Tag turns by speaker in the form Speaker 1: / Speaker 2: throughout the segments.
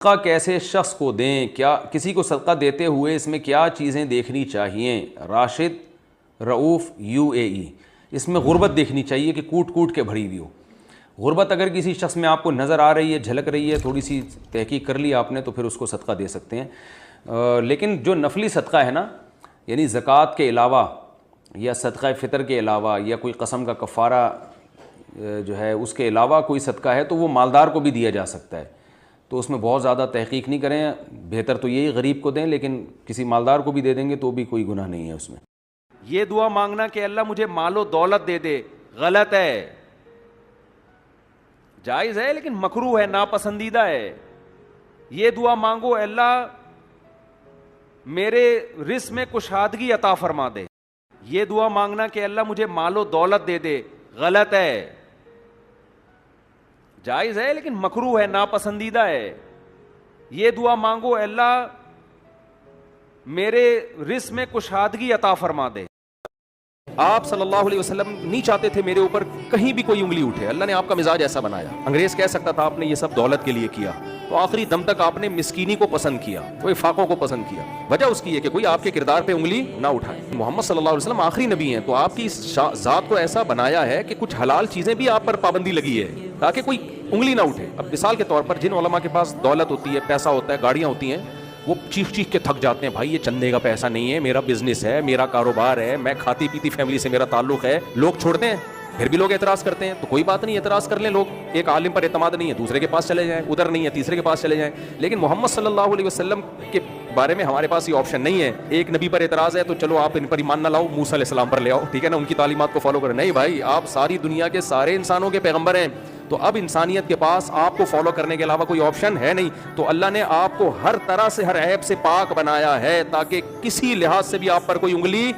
Speaker 1: صدقہ کیسے شخص کو دیں؟ کیا کسی کو صدقہ دیتے ہوئے اس میں کیا چیزیں دیکھنی چاہیے؟ راشد رؤوف UAE۔ اس میں غربت دیکھنی چاہیے کہ کوٹ کوٹ کے بھری ہوئی ہو۔ غربت اگر کسی شخص میں آپ کو نظر آ رہی ہے، جھلک رہی ہے، تھوڑی سی تحقیق کر لی آپ نے، تو پھر اس کو صدقہ دے سکتے ہیں۔ لیکن جو نفلی صدقہ ہے نا، یعنی زکوٰۃ کے علاوہ یا صدقہ فطر کے علاوہ یا کوئی قسم کا کفارہ جو ہے اس کے علاوہ کوئی صدقہ ہے، تو وہ مالدار کو بھی دیا جا سکتا ہے۔ تو اس میں بہت زیادہ تحقیق نہیں کریں، بہتر تو یہی غریب کو دیں، لیکن کسی مالدار کو بھی دے دیں گے تو بھی کوئی گناہ نہیں ہے اس میں۔ یہ دعا مانگنا کہ اللہ مجھے مال و دولت دے دے، غلط ہے۔ جائز ہے لیکن مکروہ ہے، ناپسندیدہ ہے۔ یہ دعا مانگو اللہ میرے رزق میں کشادگی عطا فرما دے۔ یہ دعا مانگنا کہ اللہ مجھے مال و دولت دے دے، غلط ہے۔ جائز ہے لیکن مکروہ ہے، ناپسندیدہ ہے۔ یہ دعا مانگو اللہ میرے رزق میں کشادگی عطا فرما دے۔ آپ صلی اللہ علیہ وسلم نہیں چاہتے تھے میرے اوپر کہیں بھی کوئی انگلی اٹھے، اللہ نے آپ کا مزاج ایسا بنایا۔ انگریز کہہ سکتا تھا آپ نے یہ سب دولت کے لیے کیا، تو آخری دم تک آپ نے مسکینی کو پسند کیا، کوئی فاقوں کو پسند کیا۔ وجہ اس کی ہے کہ کوئی آپ کے کردار پہ انگلی نہ اٹھائے۔ محمد صلی اللہ علیہ وسلم آخری نبی ہیں، تو آپ کی ذات کو ایسا بنایا ہے کہ کچھ حلال چیزیں بھی آپ پر پابندی لگی ہے تاکہ کوئی انگلی نہ اٹھے۔ اب مثال کے طور پر جن علماء کے پاس دولت ہوتی ہے، پیسہ ہوتا ہے، گاڑیاں ہوتی ہیں، وہ چیخ چیخ کے تھک جاتے ہیں، بھائی یہ چندے کا پیسہ نہیں ہے، میرا بزنس ہے، میرا کاروبار ہے، میں کھاتی پیتی فیملی سے میرا تعلق ہے۔ لوگ چھوڑتے ہیں، پھر بھی لوگ اعتراض کرتے ہیں، تو کوئی بات نہیں، اعتراض کر لیں لوگ۔ ایک عالم پر اعتماد نہیں ہے، دوسرے کے پاس چلے جائیں، ادھر نہیں ہے تیسرے کے پاس چلے جائیں۔ لیکن محمد صلی اللہ علیہ وسلم کے بارے میں ہمارے پاس یہ آپشن نہیں ہے۔ ایک نبی پر اعتراض ہے تو چلو آپ ان پر ایمان نہ لاؤ، موسیٰ علیہ السلام پر لے آؤ، ٹھیک ہے نا، ان کی تعلیمات کو فالو کریں۔ نہیں بھائی، آپ ساری دنیا کے سارے انسانوں کے پیغمبر ہیں، تو اب انسانیت کے پاس آپ کو فالو کرنے کے علاوہ کوئی آپشن ہے نہیں۔ تو اللہ نے آپ کو ہر طرح سے، ہر عیب سے پاک بنایا ہے تاکہ کسی لحاظ سے بھی آپ پر کوئی انگلی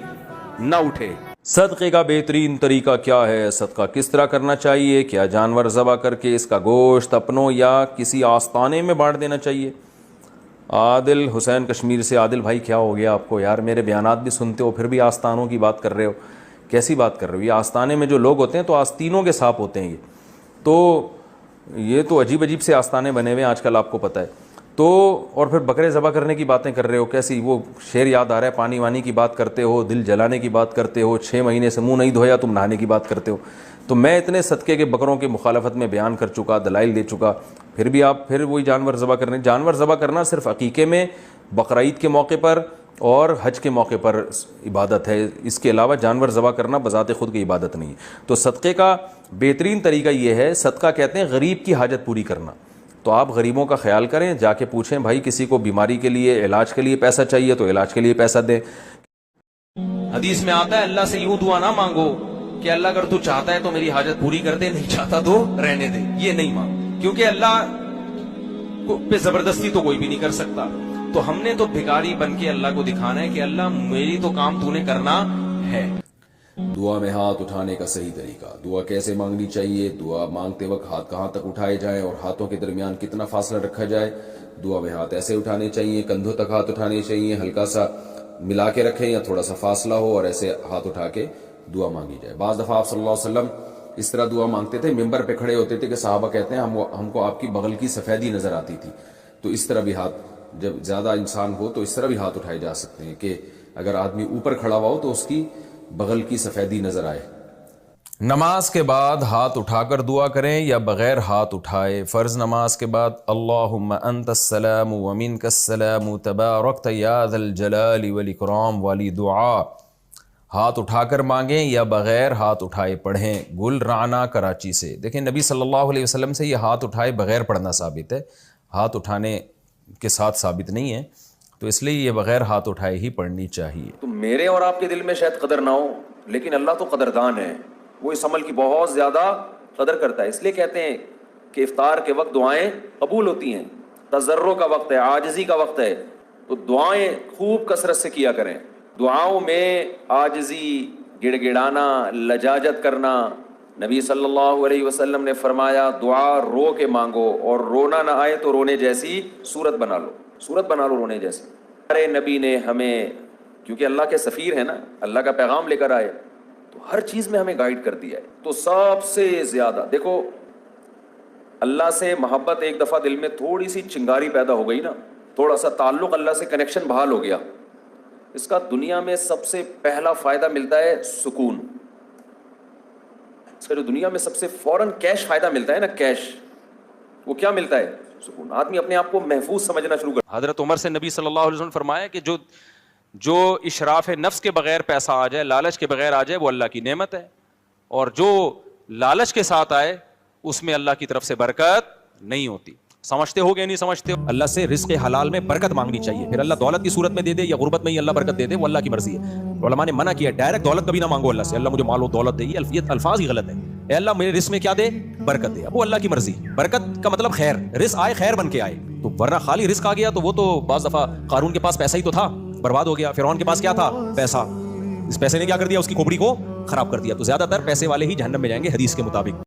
Speaker 1: نہ اٹھے۔ صدقے کا بہترین طریقہ کیا ہے؟ صدقہ کس طرح کرنا چاہیے؟ کیا جانور ذبح کر کے اس کا گوشت اپنوں یا کسی آستانے میں بانٹ دینا چاہیے؟ عادل حسین کشمیر سے۔ عادل بھائی کیا ہو گیا آپ کو یار؟ میرے بیانات بھی سنتے ہو پھر بھی آستانوں کی بات کر رہے ہو، کیسی بات کر رہے ہو؟ یہ آستانے میں جو لوگ ہوتے ہیں تو آستینوں کے سانپ ہوتے ہیں، یہ تو عجیب عجیب سے آستانے بنے ہوئے ہیں آج کل، آپ کو پتہ ہے۔ تو اور پھر بکرے ذبح کرنے کی باتیں کر رہے ہو، کیسی وہ شعر یاد آ رہا ہے، پانی وانی کی بات کرتے ہو، دل جلانے کی بات کرتے ہو، 6 مہینے سے منہ نہیں دھویا تم نہانے کی بات کرتے ہو۔ تو میں اتنے صدقے کے بکروں کی مخالفت میں بیان کر چکا، دلائل دے چکا، پھر بھی آپ پھر وہی جانور ذبح کرنے۔ جانور ذبح کرنا صرف عقیقے میں، بقرعید کے موقع پر اور حج کے موقع پر عبادت ہے، اس کے علاوہ جانور ذبح کرنا بذات خود کی عبادت نہیں ہے۔ تو صدقے کا بہترین طریقہ یہ ہے، صدقہ کہتے ہیں غریب کی حاجت پوری کرنا۔ تو آپ غریبوں کا خیال کریں، جا کے پوچھیں بھائی کسی کو بیماری کے لیے، علاج کے لیے پیسہ چاہیے تو علاج کے لیے پیسہ دیں۔ حدیث میں آتا ہے اللہ سے یوں دعا نہ مانگو کہ اللہ اگر تو چاہتا ہے تو میری حاجت پوری کر دے، نہیں چاہتا تو رہنے دے، یہ نہیں مانگ، کیونکہ اللہ پہ زبردستی تو کوئی بھی نہیں کر سکتا۔ تو ہم نے تو بھکاری بن کے اللہ کو دکھانا ہے کہ اللہ میری تو کام تو نے کرنا ہے۔ دعا میں ہاتھ اٹھانے کا صحیح طریقہ، دعا کیسے مانگنی چاہیے، دعا مانگتے وقت ہاتھ کہاں تک اٹھائے جائیں اور ہاتھوں کے درمیان کتنا فاصلہ رکھا جائے۔ دعا میں ہاتھ ایسے اٹھانے چاہیے، کندھوں تک ہاتھ اٹھانے چاہیے، ہلکا سا ملا کے رکھیں یا تھوڑا سا فاصلہ ہو اور ایسے ہاتھ اٹھا کے دعا مانگی جائے۔ بعض دفعہ آپ صلی اللہ علیہ وسلم اس طرح دعا مانگتے تھے، ممبر پہ کھڑے ہوتے تھے کہ صحابہ کہتے ہیں ہم کو آپ کی بغل کی سفیدی نظر آتی تھی۔ تو اس طرح بھی ہاتھ، جب زیادہ انسان ہو تو اس طرح بھی ہاتھ اٹھائے جا سکتے ہیں کہ اگر آدمی اوپر کھڑا ہوا ہو تو اس کی بغل کی سفیدی نظر آئے۔ نماز کے بعد ہاتھ اٹھا کر دعا کریں یا بغیر ہاتھ اٹھائے؟ فرض نماز کے بعد اللہم انت السلام ومنک السلام تبارکت یا ذا الجلال والاکرام والی دعا ہاتھ اٹھا کر مانگیں یا بغیر ہاتھ اٹھائے پڑھیں۔ گل رانا کراچی سے۔ دیکھیں نبی صلی اللہ علیہ وسلم سے یہ ہاتھ اٹھائے بغیر پڑھنا ثابت ہے، ہاتھ اٹھانے کے ساتھ ثابت نہیں ہے، تو اس لیے یہ بغیر ہاتھ اٹھائے ہی پڑھنی چاہیے۔ تو میرے اور آپ کے دل میں شاید قدر نہ ہو، لیکن اللہ تو قدردان ہے، وہ اس عمل کی بہت زیادہ قدر کرتا ہے۔ اس لیے کہتے ہیں کہ افطار کے وقت دعائیں قبول ہوتی ہیں، تضرع کا وقت ہے، عاجزی کا وقت ہے، تو دعائیں خوب کثرت سے کیا کریں۔ دعاؤں میں عاجزی، گڑ گڑانا، لجاجت کرنا۔ نبی صلی اللہ علیہ وسلم نے فرمایا دعا رو کے مانگو، اور رونا نہ آئے تو رونے جیسی صورت بنا لو، صورت بنا لو رونے جیسی۔ ہمارے نبی نے ہمیں، کیونکہ اللہ کے سفیر ہیں نا، اللہ کا پیغام لے کر آئے، تو ہر چیز میں ہمیں گائیڈ کر دیا ہے۔ تو سب سے زیادہ دیکھو، اللہ سے محبت ایک دفعہ دل میں تھوڑی سی چنگاری پیدا ہو گئی نا, تھوڑا سا تعلق اللہ سے کنیکشن بحال ہو گیا, اس کا دنیا میں سب سے پہلا فائدہ ملتا ہے سکون. اس کا جو دنیا میں سب سے فوراً کیش فائدہ ملتا ہے نا, کیش, وہ کیا ملتا ہے؟ سکون. آدمی اپنے آپ کو محفوظ سمجھنا شروع کر. حضرت عمر سے نبی صلی اللہ علیہ وسلم نے فرمایا کہ جو اشراف نفس کے بغیر پیسہ آ جائے, لالچ کے بغیر آ جائے, وہ اللہ کی نعمت ہے, اور جو لالچ کے ساتھ آئے اس میں اللہ کی طرف سے برکت نہیں ہوتی. سمجھتے ہو کہ نہیں سمجھتے ہو؟ اللہ سے رزق حلال میں برکت مانگنی چاہیے, پھر اللہ دولت کی صورت میں دے دے یا غربت میں ہی اللہ برکت دے دے, وہ اللہ کی مرضی ہے. علماء نے منع کیا ڈائریکٹ دولت کبھی نہ مانگو اللہ سے, اللہ مجھے مال و دولت دے, یہ الفاظ ہی غلط ہے. اے اللہ میرے رزق میں کیا دے؟ برکت دے. اب وہ اللہ کی مرضی. برکت کا مطلب خیر, رزق آئے خیر بن کے آئے, تو ورنہ خالی رزق آ گیا تو وہ تو بعض دفعہ قارون کے پاس پیسہ ہی تو تھا, برباد ہو گیا. فرعون کے پاس کیا تھا؟ پیسہ. اس پیسے نے کیا کر دیا؟ اس کی کھوپڑی کو خراب کر دیا. تو زیادہ تر پیسے والے ہی جہنم میں جائیں گے حدیث کے مطابق.